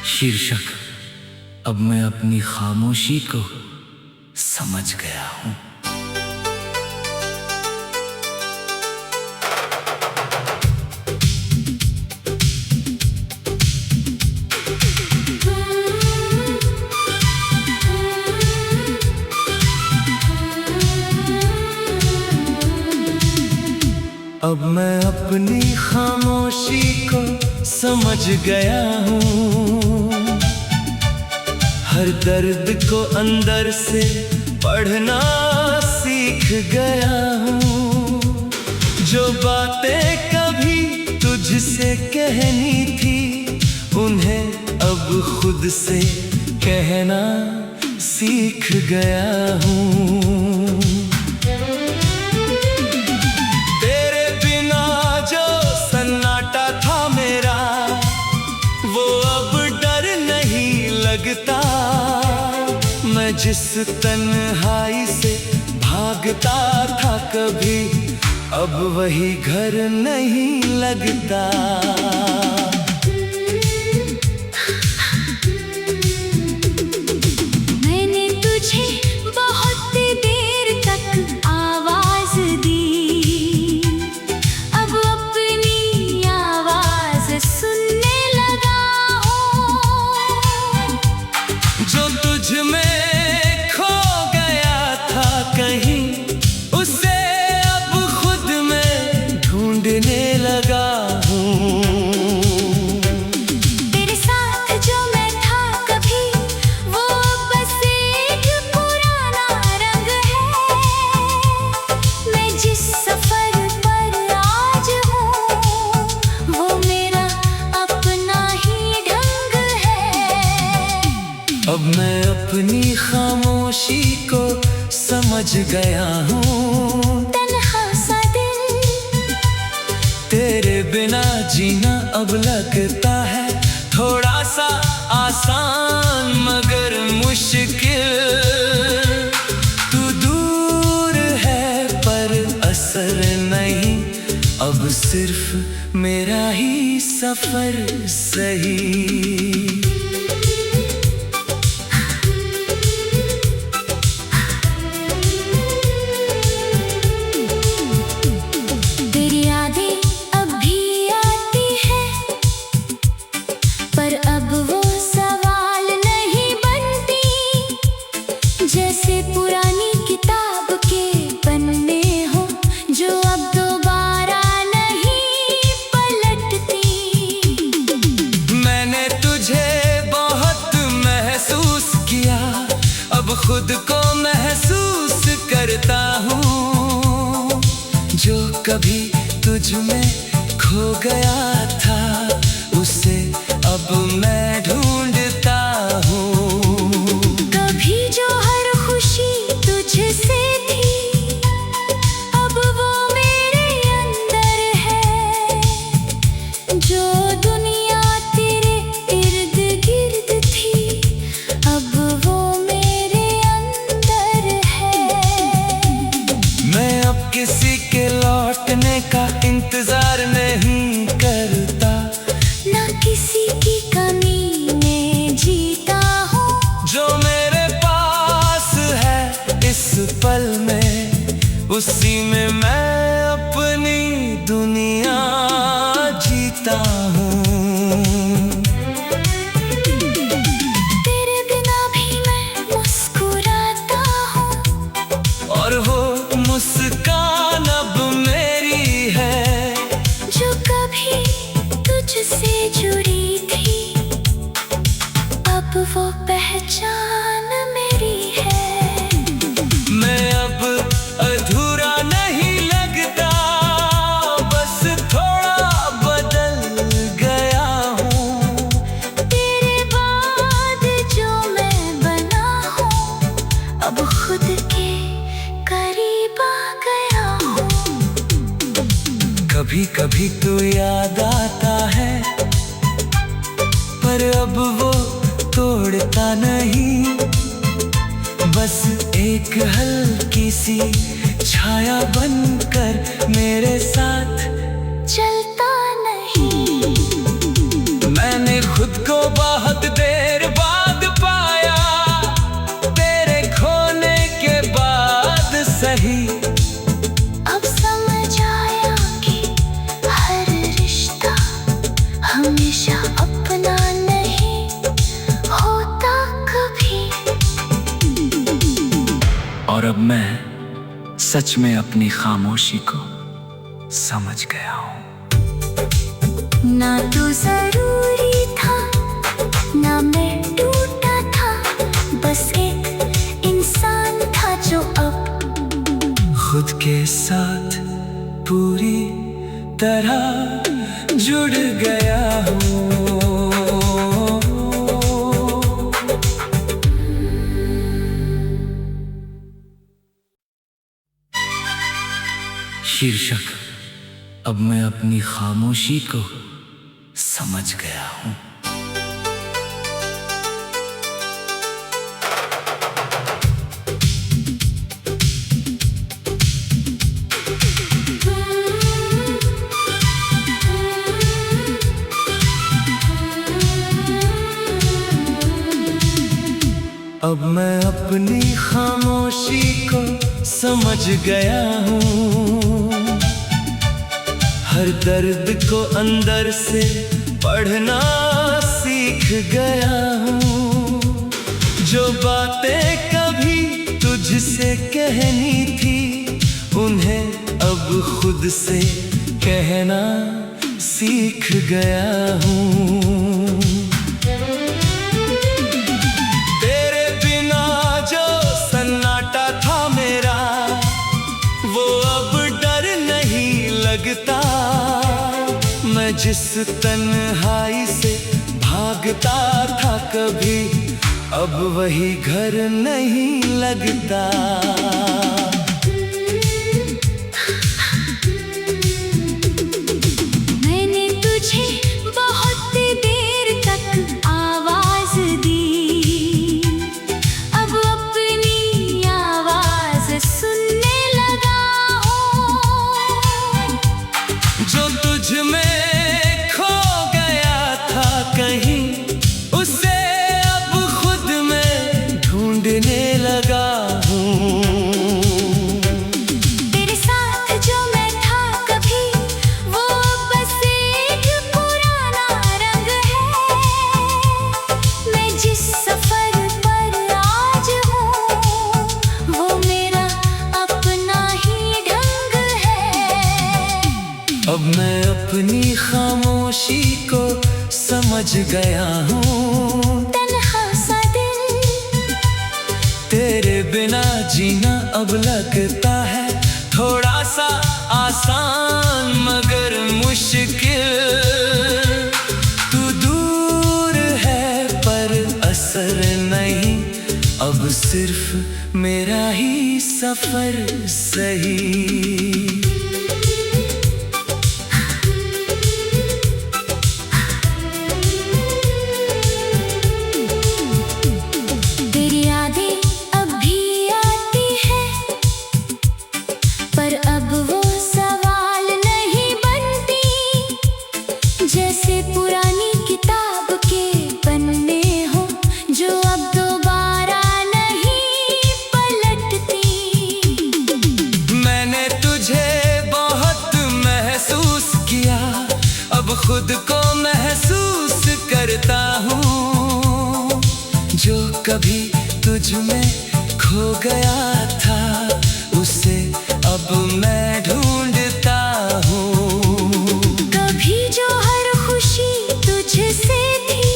शीर्षक अब मैं अपनी खामोशी को समझ गया हूँ। अब मैं अपनी खामोशी को समझ गया हूँ, हर दर्द को अंदर से पढ़ना सीख गया हूँ। जो बातें कभी तुझसे कहनी थी उन्हें अब खुद से कहना सीख गया हूँ। मैं जिस तन्हाई से भागता था कभी, अब वही घर नहीं लगता। मैंने तुझे बहुत देर तक आवाज दी, अब अपनी आवाज सुनने लगा हूँ। जो तुझ में लगा हूँ। तेरे साथ जो मैं था कभी, वो बस एक पुराना रंग है। मैं जिस सफर पर आज हूँ, वो मेरा अपना ही ढंग है। अब मैं अपनी खामोशी को समझ गया हूँ। तेरे बिना जीना अब लगता है थोड़ा सा आसान मगर मुश्किल। तू दूर है पर असर नहीं, अब सिर्फ मेरा ही सफर सही। जैसे पुरानी किताब के पन्ने हो जो अब दोबारा नहीं पलटती। मैंने तुझे बहुत महसूस किया, अब खुद को महसूस करता हूँ। जो कभी तुझ में खो गया था उसे अब मैं ढूंढता हूँ। जो दुनिया तेरे इर्द गिर्द थी, अब वो मेरे अंदर है। मैं अब किसी के लौटने का इंतजार नहीं करता, ना किसी की कमी में जीता हूँ। जो मेरे पास है इस पल में, उसी में मैं अपनी दुनिया जीता हूँ। तेरे बिना भी मैं मुस्कुराता हूँ, और वो मुस्कान अब मेरी है। जो कभी तुझसे जुड़ी थी, अब वो पहचान मेरी है। मैं अब अधूरा नहीं लगता, बस थोड़ा बदल गया हूँ। तेरे बाद जो मैं बना हूँ, अब खुद के करीब आ गया हूँ। कभी कभी तो याद आता है, पर अब वो तोड़ता नहीं। बस एक हल्की सी छाया बनकर मेरे साथ चलता नहीं। मैंने खुद को बहुत हमेशा अपना नहीं होता कभी। और अब मैं सच में अपनी खामोशी को समझ गया हूँ। ना तू जरूरी था, ना मैं टूटा था, बस एक इंसान था जो अब खुद के साथ पूरी तरह जुड़ गया हूँ। शीर्षक, अब मैं अपनी खामोशी को समझ गया हूँ। अब मैं अपनी खामोशी को समझ गया हूँ। हर दर्द को अंदर से पढ़ना सीख गया हूँ। जो बातें कभी तुझसे कहनी थी, उन्हें अब खुद से कहना सीख गया हूँ। मैं जिस तन्हाई से भागता था कभी, अब वही घर नहीं लगता। मैंने तुझे बहुत देर तक आवाज दी, अब अपनी आवाज सुनने लगा हूँ। जो तुझ में खो गया था कहीं, उसे अब खुद में ढूंढने लगा हूँ। तेरे साथ जो मैं था कभी, वो बस एक पुराना रंग है। मैं जिस सफर पर आज हूँ, वो मेरा अपना ही ढंग है। अब मैं अपनी खामोशी को समझ गया हूँ। तन्हा सा दिल, तेरे बिना जीना अब लगता है थोड़ा सा आसान मगर मुश्किल। तू दूर है पर असर नहीं, अब सिर्फ मेरा ही सफर सही। जैसे पुरानी किताब के पन्ने हो, जो अब दोबारा नहीं पलटती। मैंने तुझे बहुत महसूस किया, अब खुद को महसूस करता हूँ। जो कभी तुझ में खो गया था, उसे अब मैं ढूंढता हूँ। तुझसे थी,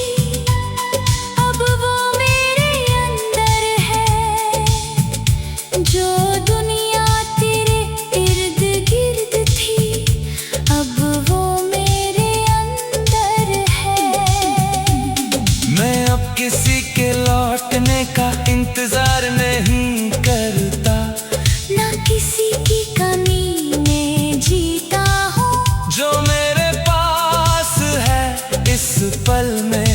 अब वो मेरे अंदर है। जो दुनिया तेरे इर्द गिर्द थी, अब वो मेरे अंदर है। मैं अब किसी के लौटने का इंतजार नहीं करता, ना किसी की कमी में जीता हूँ। जो मेरे पास है इस पल में,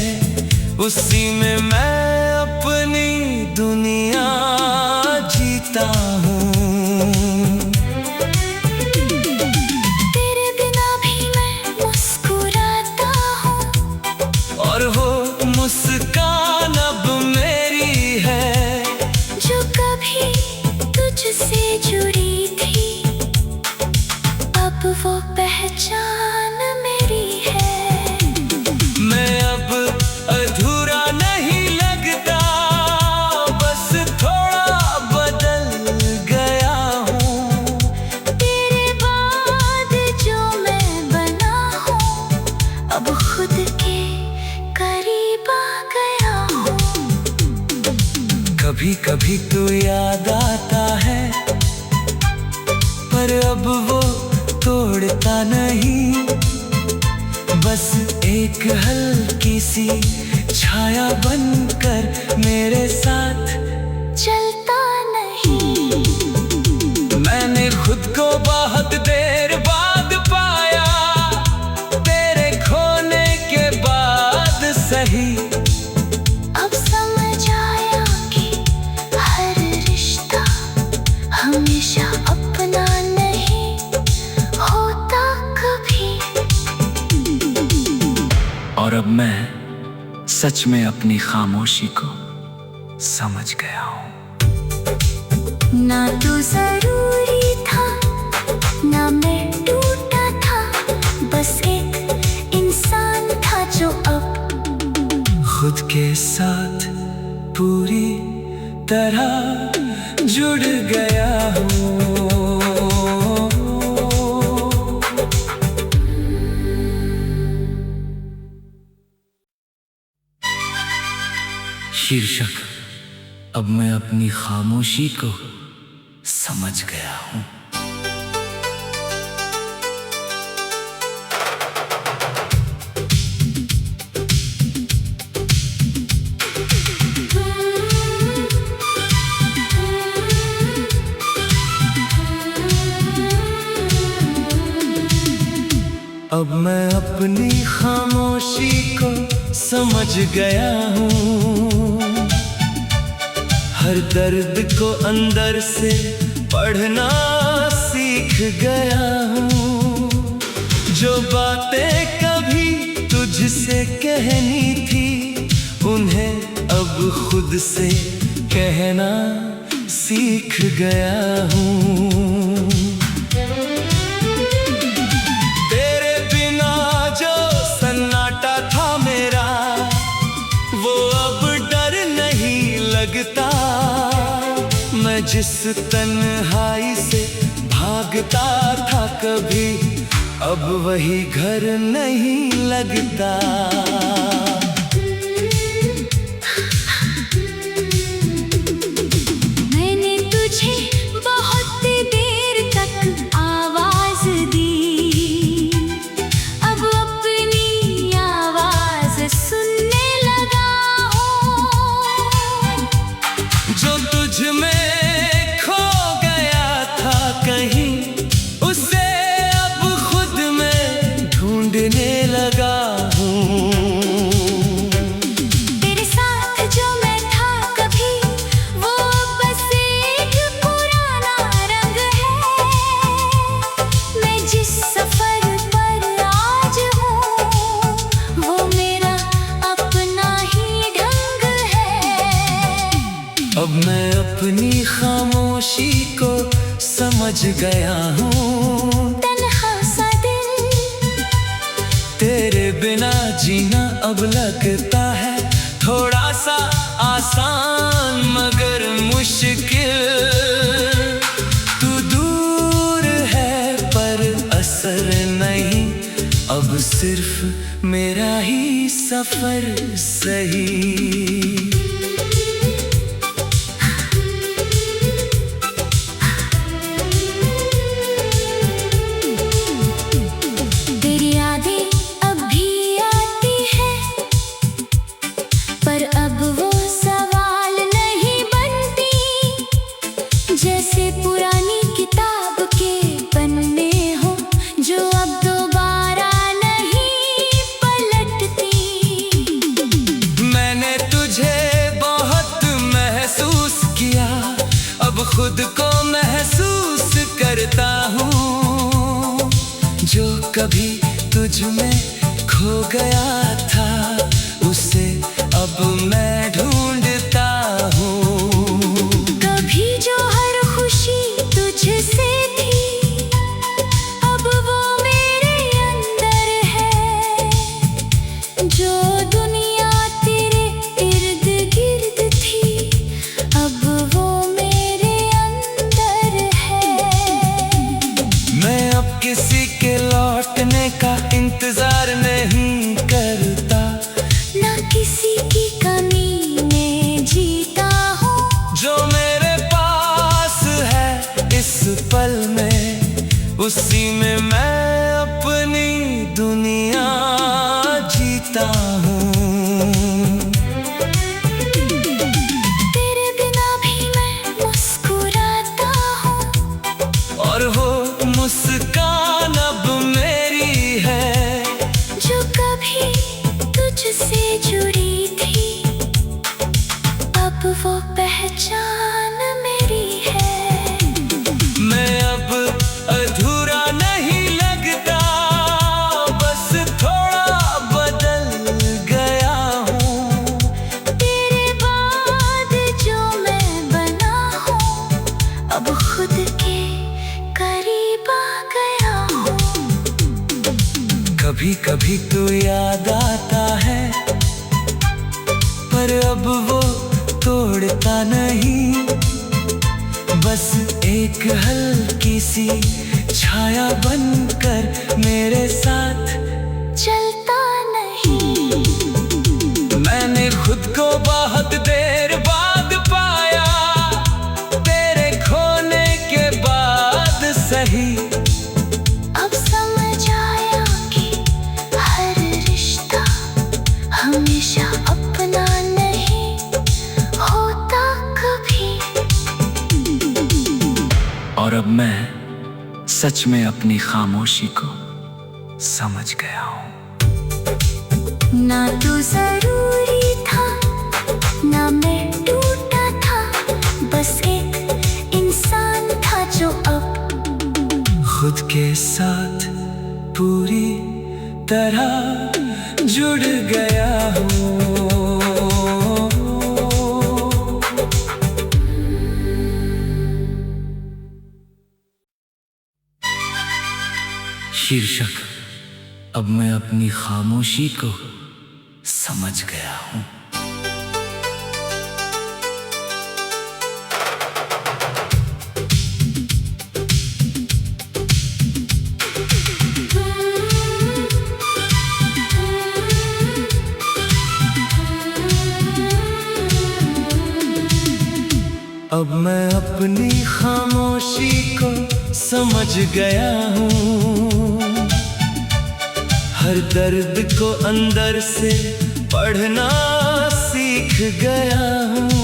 उसी में मैं अपनी दुनिया जीता हूँ। तेरे बिना भी मैं मुस्कुराता हूँ, और वो मुस्कान अब मेरी है। जो कभी तुझसे जुड़ी थी, अब वो पहचान मेरी है। खुद के करीब आ गया हूँ। कभी कभी तो याद आता है, पर अब वो तोड़ता नहीं। बस एक हल्की सी छाया बनकर मेरे साथ चलता नहीं। मैंने खुद को बहुत देर बाद पाया, तेरे खोने के बाद सही। अब समझ आया कि हर रिश्ता हमेशा अपना नहीं होता कभी। और अब मैं सच में अपनी खामोशी को समझ गया हूँ। ना तू जरूरी था, ना मैं टूटा था, बस एक इंसान था जो अब खुद के साथ पूरी तरह जुड़ गया हूँ। शीर्षक, अब मैं अपनी खामोशी को समझ गया हूँ। अब मैं अपनी खामोशी को समझ गया हूँ। हर दर्द को अंदर से पढ़ना सीख गया हूँ। जो बातें कभी तुझसे कहनी थी, उन्हें अब खुद से कहना सीख गया हूँ। तेरे बिना जो सन्नाटा था मेरा, वो अब डर नहीं लगता। मैं जिस तन्हाई से भागता था कभी, अब वही घर नहीं लगता। मैंने तुझे बहुत देर तक आवाज दी, अब अपनी आवाज सुनने लगा हूँ। जो तुझ में खो गया था कहीं, उसे अब खुद में ढूंढने लगा हूँ। तेरे साथ जो मैं था कभी, वो बस एक पुराना रंग है। मैं जिस सफर पर आज हूँ, वो मेरा अपना ही ढंग है। अब मैं अपनी खामोशी को समझ गया हूँ। तन्हा सा दिल, तेरे बिना जीना अब लगता है थोड़ा सा आसान मगर मुश्किल। तू दूर है पर असर नहीं, अब सिर्फ मेरा ही सफर सही। तेरी यादें अब भी आती है, पर अब वो सवाल नहीं बनती। जैसे पुरानी किताब के पन्ने हो, जो अब दोबारा नहीं पलटती। मैंने तुझे बहुत महसूस किया, अब खुद को महसूस करता हूँ। जो कभी तुझ में खो गया था, उसे अब मैं ढूंढता हूँ। कभी जो हर खुशी तुझसे थी, अब वो मेरे अंदर है। जो दुनिया तेरे इर्द गिर्द थी, अब वो मेरे अंदर है। मैं अब किसी के लौटने का इंतजार नहीं कर हूँ। तेरे बिना भी मैं मुस्कुराता हूँ, और वो मुस्कान अब मेरी है, जो कभी तुझसे जुड़ी थी, अब वो पहचान मेरी है। मैं अब अधूरा नहीं लगता, बस थोड़ा बदल गया हूँ। तेरे बाद जो मैं बना हूँ, अब खुद के करीब आ गया हूँ। कभी कभी तो याद आता है, पर अब वो तोड़ता नहीं, बस एक हल्की सी छाया बनकर मेरे साथ चलता नहीं। मैंने खुद को बहुत देर बाद पाया, तेरे खोने के बाद सही। अब समझ आया कि हर रिश्ता हमेशा अपना नहीं होता कभी। और अब मैं सच में अपनी खामोशी को समझ गया हूँ। ना तू जरूरी था, ना मैं टूटा था, बस एक इंसान था जो अब खुद के साथ पूरी तरह जुड़ गया हूँ। शीर्षक, अब मैं अपनी खामोशी को समझ गया हूँ। अब मैं अपनी खामोशी को समझ गया हूँ, हर दर्द को अंदर से पढ़ना सीख गया हूँ।